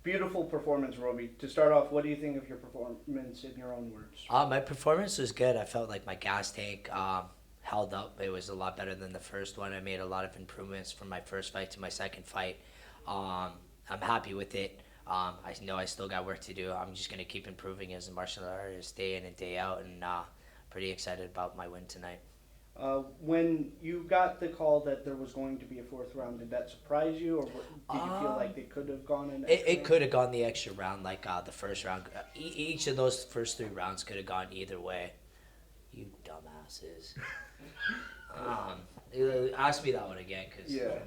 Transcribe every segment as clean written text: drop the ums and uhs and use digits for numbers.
Beautiful performance, Robbie. To start off, what do you think of your performance in your own words? My performance was good. I felt like my gas tank held up. It was a lot better than the first one. I made a lot of improvements from my first fight to my second fight. I'm happy with it. I know I still got work to do. I'm just going to keep improving as a martial artist day in and day out, and pretty excited about my win tonight. When you got the call that there was going to be a fourth round, did that surprise you, or did you feel like they could have gone in? It could have gone the extra round, like the first round. Each of those first 3 rounds could have gone either way. You dumbasses. Ask me that one again, cause Yeah.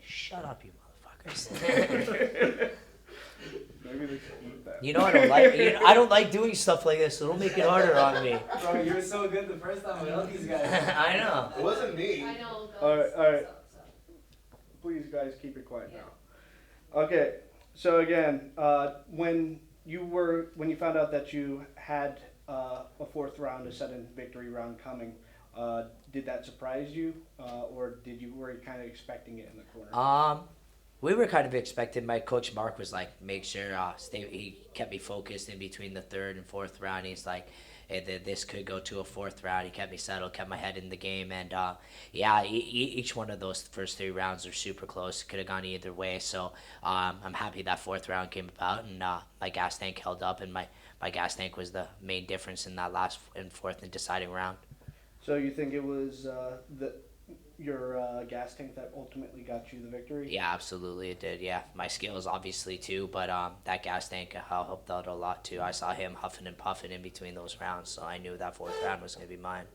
Shut up, you motherfuckers. Maybe they should eat that. You know I don't like. I don't like doing stuff like this, so don't make it harder on me. Bro, you were so good the first time. I love these guys. I know. It wasn't me. I know. All right. Please, guys, keep it quiet now. Okay. So again, when you found out that you had a fourth round, a sudden victory round coming, did that surprise you, or were you kind of expecting it in the corner? We were kind of expecting. My coach Mark was like, make sure he kept me focused in between the third and fourth round. He's like, hey, this could go to a fourth round. He kept me settled, kept my head in the game, and each one of those first 3 rounds are super close. Could have gone either way. So I'm happy that fourth round came about, and my gas tank held up, and my gas tank was the main difference in that last and fourth and deciding round. So you think it was your gas tank that ultimately got you the victory? Yeah, absolutely it did. Yeah, my skills obviously too, but that gas tank helped out a lot too. I saw him huffing and puffing in between those rounds, so I knew that fourth round was going to be mine.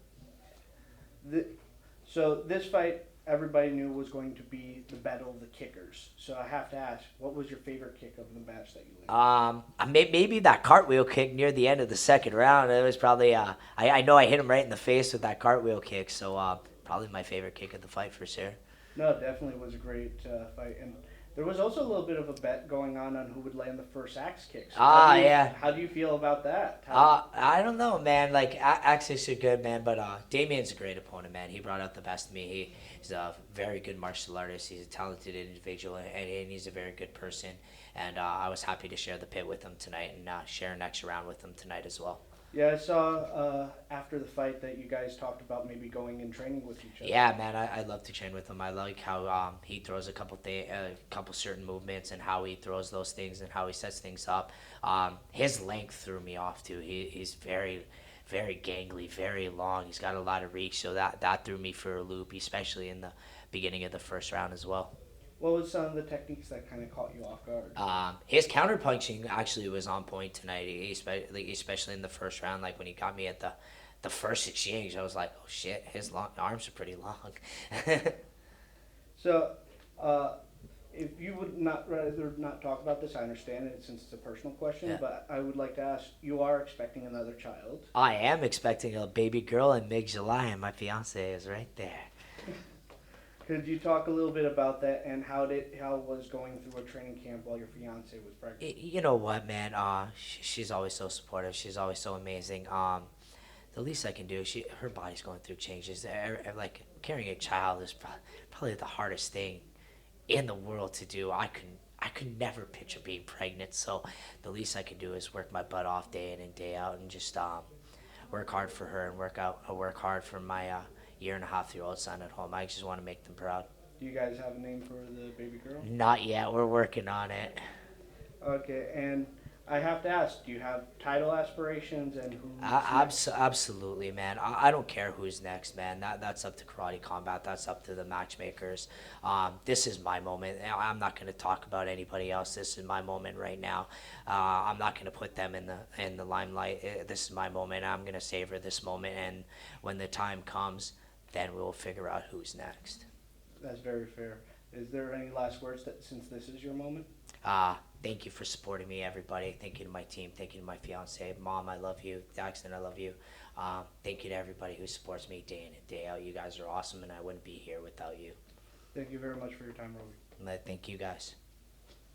So this fight, everybody knew was going to be the battle of the kickers. So I have to ask, what was your favorite kick of the match that you landed? Maybe that cartwheel kick near the end of the second round. It was probably I know I hit him right in the face with that cartwheel kick, so probably my favorite kick of the fight for sure. No, it definitely was a great fight, and there was also a little bit of a bet going on who would land the first axe kick. So yeah. How do you feel about that? I don't know, man. Like axes are good, man, but Damian's a great opponent, man. He brought out the best of me. He's a very good martial artist. He's a talented individual, and he's a very good person. And I was happy to share the pit with him tonight and share an extra round with him tonight as well. Yeah, I saw after the fight that you guys talked about maybe going and training with each other. Yeah, man, I love to train with him. I like how he throws a couple certain movements and how he throws those things and how he sets things up. His length threw me off too. He's very, very gangly, very long. He's got a lot of reach, so that threw me for a loop, especially in the beginning of the first round as well. What was some of the techniques that kind of caught you off guard? His counterpunching actually was on point tonight, especially in the first round. Like when he got me at the first exchange, I was like, oh shit, his arms are pretty long. So, if you would rather not talk about this, I understand it since it's a personal question, but I would like to ask, you are expecting another child. I am expecting a baby girl in mid-July, and my fiancée is right there. Could you talk a little bit about that and how was going through a training camp while your fiance was pregnant? You know what, man? She's always so supportive. She's always so amazing. The least I can do, her body's going through changes. Like carrying a child is probably the hardest thing in the world to do. I could never picture being pregnant. So the least I can do is work my butt off day in and day out and just work hard for her and work hard for my 1.5-year-old son at home. I just want to make them proud. Do you guys have a name for the baby girl? Not yet. We're working on it. Okay, and I have to ask, do you have title aspirations and who's Absolutely, man. I don't care who's next, man. That's up to Karate Combat. That's up to the matchmakers. This is my moment. I'm not going to talk about anybody else. This is my moment right now. I'm not going to put them in the limelight. This is my moment. I'm going to savor this moment, and when the time comes, then we'll figure out who's next. That's very fair. Is there any last words since this is your moment? Thank you for supporting me, everybody. Thank you to my team. Thank you to my fiance. Mom, I love you. Daxton, I love you. Thank you to everybody who supports me day in and day out. You guys are awesome, and I wouldn't be here without you. Thank you very much for your time, Robbie. Thank you, guys.